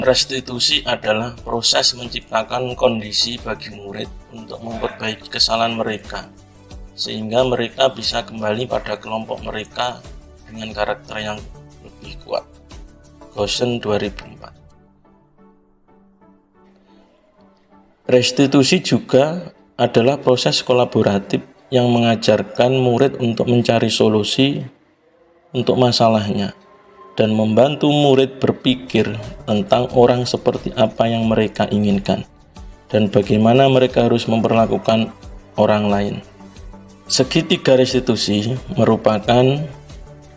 Restitusi adalah proses menciptakan kondisi bagi murid untuk memperbaiki kesalahan mereka, sehingga mereka bisa kembali pada kelompok mereka dengan karakter yang lebih kuat. Goosen 2004. Restitusi juga adalah proses kolaboratif yang mengajarkan murid untuk mencari solusi untuk masalahnya dan membantu murid berpikir tentang orang seperti apa yang mereka inginkan dan bagaimana mereka harus memperlakukan orang lain. Segitiga restitusi merupakan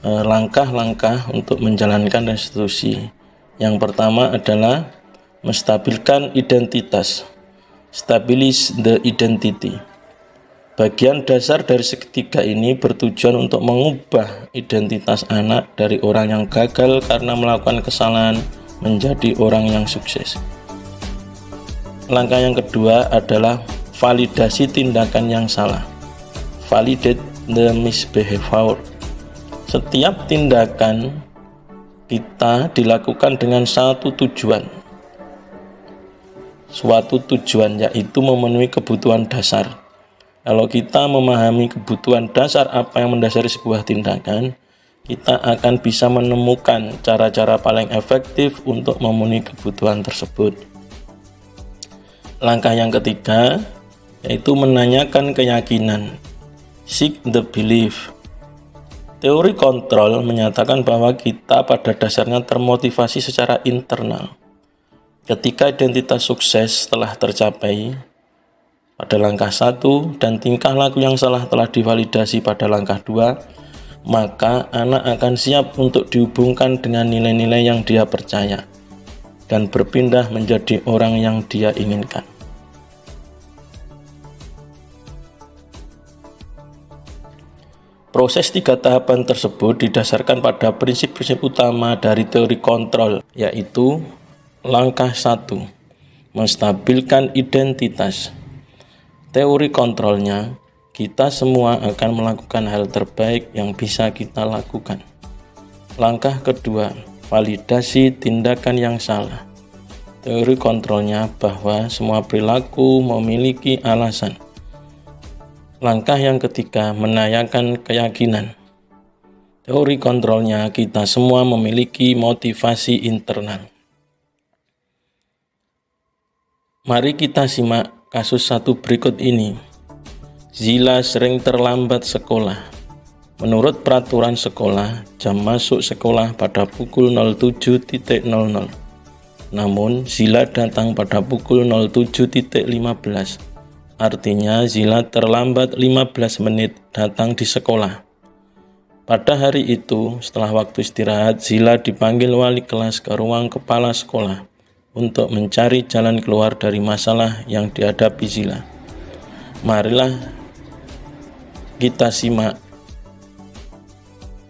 langkah-langkah untuk menjalankan restitusi. Yang pertama adalah menstabilkan identitas, stabilize the identity. Bagian dasar dari segitiga ini bertujuan untuk mengubah identitas anak dari orang yang gagal karena melakukan kesalahan menjadi orang yang sukses. Langkah yang kedua adalah validasi tindakan yang salah. Validate the misbehavior. Setiap tindakan kita dilakukan dengan suatu tujuan, yaitu memenuhi kebutuhan dasar. Kalau kita memahami kebutuhan dasar apa yang mendasari sebuah tindakan, kita akan bisa menemukan cara-cara paling efektif untuk memenuhi kebutuhan tersebut. Langkah yang ketiga yaitu menanyakan keyakinan, seek the belief. Teori kontrol menyatakan bahwa kita pada dasarnya termotivasi secara internal. Ketika identitas sukses telah tercapai pada langkah 1 dan tingkah laku yang salah telah divalidasi pada langkah 2, maka anak akan siap untuk dihubungkan dengan nilai-nilai yang dia percaya dan berpindah menjadi orang yang dia inginkan. Proses 3 tahapan tersebut didasarkan pada prinsip-prinsip utama dari teori kontrol, yaitu langkah 1, menstabilkan identitas. Teori kontrolnya, kita semua akan melakukan hal terbaik yang bisa kita lakukan. Langkah kedua, validasi tindakan yang salah. Teori kontrolnya bahwa semua perilaku memiliki alasan. Langkah yang ketiga, menanyakan keyakinan. Teori kontrolnya, kita semua memiliki motivasi internal. Mari kita simak kasus satu berikut ini. Zila sering terlambat sekolah. Menurut peraturan sekolah, jam masuk sekolah pada pukul 07.00. Namun, Zila datang pada pukul 07.15. Artinya, Zila terlambat 15 menit datang di sekolah. Pada hari itu, setelah waktu istirahat, Zila dipanggil wali kelas ke ruang kepala sekolah untuk mencari jalan keluar dari masalah yang dihadapi Zila. Marilah kita simak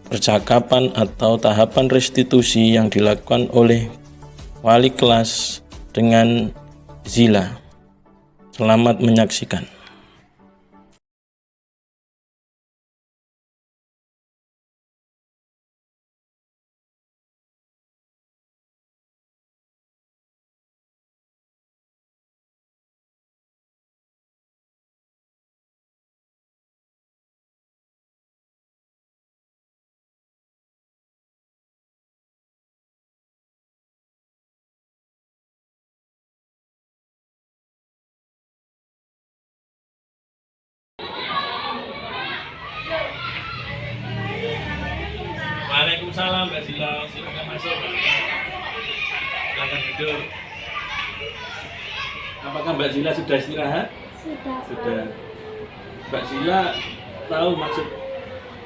percakapan atau tahapan restitusi yang dilakukan oleh wali kelas dengan Zila. Selamat menyaksikan. Waalaikumsalam Mbak Zila, silakan masuk. Silakan duduk. Apakah Mbak Zila sudah istirahat? Sudah. Mbak Zila tahu maksud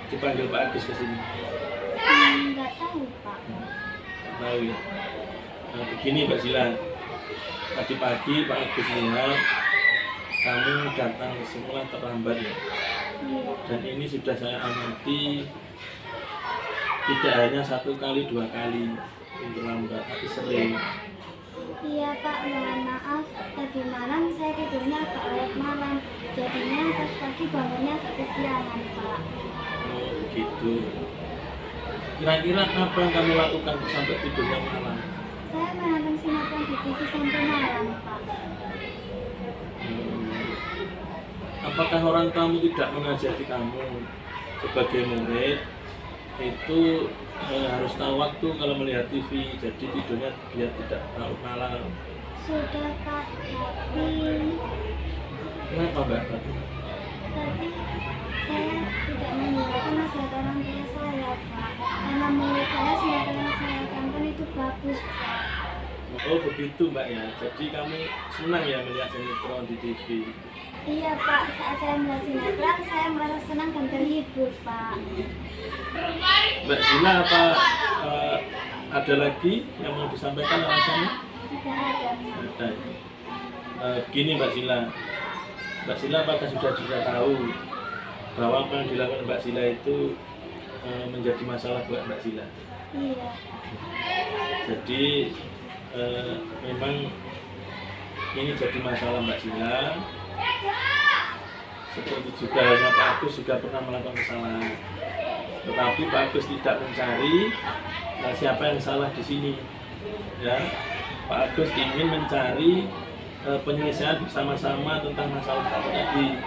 dipanggil Pak Agus ke sini? Enggak tahu, Pak. Nggak tahu ya. Nah, begini Mbak Zila, tadi pagi Pak Agus lihat kamu datang ke sekolah terlambat ya. Iya. Dan ini sudah saya amati, tidak hanya 1 kali 2 kali untuk lambat, tapi sering. Iya, Pak, mohon maaf. Tadi malam saya tidurnya agak larut malam. Jadinya pas pagi bangunnya agak kesiangan, Pak. Oh begitu. Kira-kira apa yang kamu lakukan sampai tidurnya malam? Saya menonton sinetron di TV sampai malam, Pak. Apakah orang tuamu tidak mengajari kamu sebagai murid itu harus tahu waktu kalau melihat TV, jadi tidurnya biar tidak terlalu malam? Sudah, Pak, tapi Kenapa Mbak? tadi saya tidak mendengarkan nasihat orang tua saya, Pak. Karena menurut saya sinetron yang saya tonton itu bagus, Pak. Oh begitu Mbak ya, jadi kamu senang ya melihat sinetron di TV? Iya, Pak, saat saya melihat sinetron saya merasa senang dan terhibur, Pak. Mbak Zila, apa ada lagi yang mau disampaikan alasannya? Tidak ada, Pak. Ada. Begini Mbak Zila apakah sudah tahu bahwa apa yang dilakukan Mbak Zila itu menjadi masalah buat Mbak Zila? Iya. Jadi memang ini jadi masalah Mbak Zila. Seperti juga halnya Pak Agus juga pernah melakukan kesalahan, tetapi Pak Agus tidak mencari siapa yang salah di sini. Ya, Pak Agus ingin mencari penyelesaian bersama-sama tentang masalah tadi.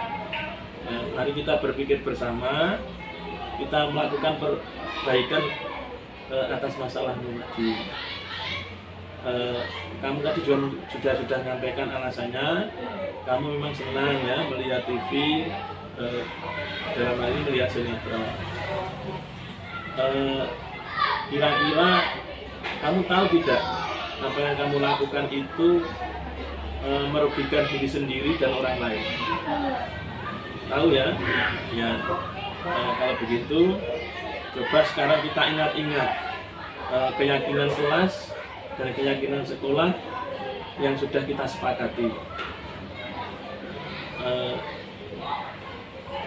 Mari kita berpikir bersama, kita melakukan perbaikan atas masalahmu tadi. Kamu tadi juga sudah menyampaikan alasannya, kamu memang senang ya melihat TV, dalam hal ini melihat sinetron. Kira-kira kamu tahu tidak apa yang kamu lakukan itu merugikan diri sendiri dan orang lain? Tahu ya? Ya. Kalau begitu, coba sekarang kita ingat-ingat keyakinan kelas dan keyakinan sekolah yang sudah kita sepakati.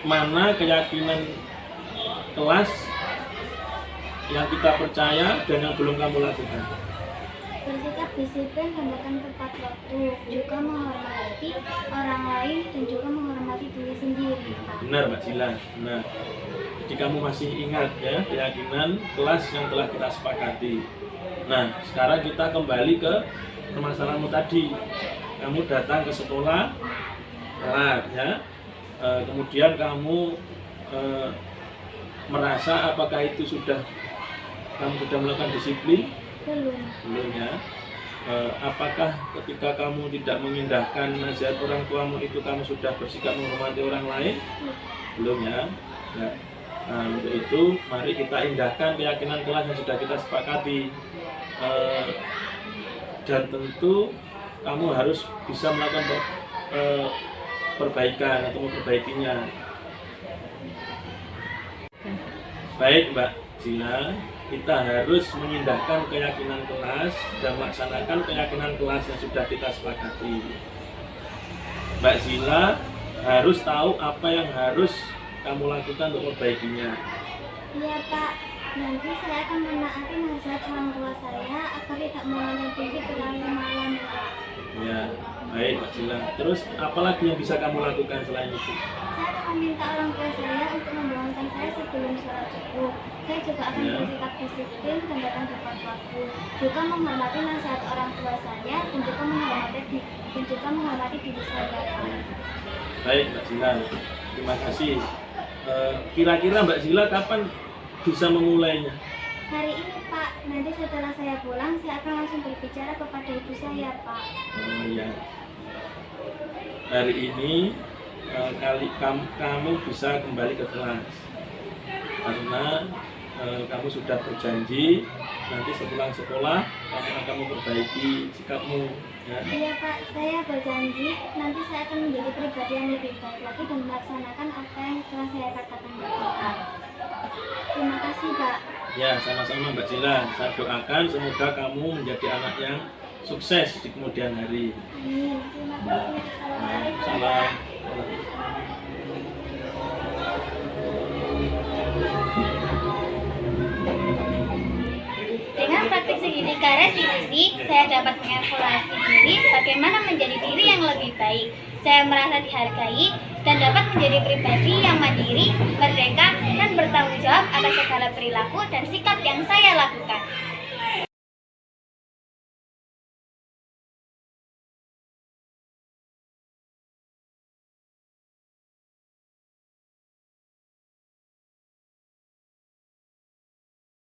Mana keyakinan kelas yang kita percaya dan yang belum kamu lakukan? Bersikap disiplin dan datang tepat waktu, juga menghormati orang lain dan juga menghormati diri sendiri, Pak. Benar Mbak Zila. Nah, jadi kamu masih ingat ya keyakinan kelas yang telah kita sepakati. Nah, sekarang kita kembali ke permasalahanmu tadi. Kamu datang ke sekolah telat ya. Kemudian kamu merasa apakah itu kamu sudah melakukan disiplin? Belum ya. Apakah ketika kamu tidak mengindahkan nasihat orang tuamu itu kamu sudah bersikap menghormati orang lain? Belum ya. Ya. Nah, untuk itu mari kita indahkan keyakinan kelas yang sudah kita sepakati. Dan tentu kamu harus bisa melakukan perbaikan atau memperbaikinya. Baik Mbak Zila, kita harus mengindahkan keyakinan kelas dan melaksanakan keyakinan kelas yang sudah kita sepakati. Mbak Zila harus tahu apa yang harus kamu lakukan untuk memperbaikinya. Iya, Pak. Nanti saya akan menaati nasihat orang tua saya agar tidak menonton TV terlalu malam, Pak. Ya, baik Mbak Zila. Terus apa lagi yang bisa kamu lakukan selain itu? Saya akan meminta orang tua saya untuk membangunkan saya sebelum sholat subuh. Saya juga akan bersikap disiplin dan datang tepat waktu. Juga menghormati nasihat orang tua saya dan juga menghormati diri saya, Pak. Baik Mbak Zila, terima kasih. Kira-kira Mbak Zila kapan bisa memulainya? Hari ini, Pak. Nanti setelah saya pulang, saya akan langsung berbicara kepada ibu saya, Pak. Oh ya. Hari ini kamu bisa kembali ke kelas karena kamu sudah berjanji nanti sepulang sekolah kamu akan memperbaiki sikapmu. Ya. Iya, Pak. Saya berjanji nanti saya akan menjadi pribadi yang lebih baik lagi dan melaksanakan apa yang telah saya katakan tadi, Pak. Terima kasih, Pak. Ya, sama-sama Mbak Zila. Saya doakan semoga kamu menjadi anak yang sukses di kemudian hari. Amin. Terima kasih. Assalamualaikum. Salam. Dengan praktik segitiga restitusi, saya dapat mengevaluasi diri bagaimana menjadi diri yang lebih baik. Saya merasa dihargai dan dapat menjadi pribadi yang mandiri, merdeka, dan bertanggung jawab atas segala perilaku dan sikap yang saya lakukan.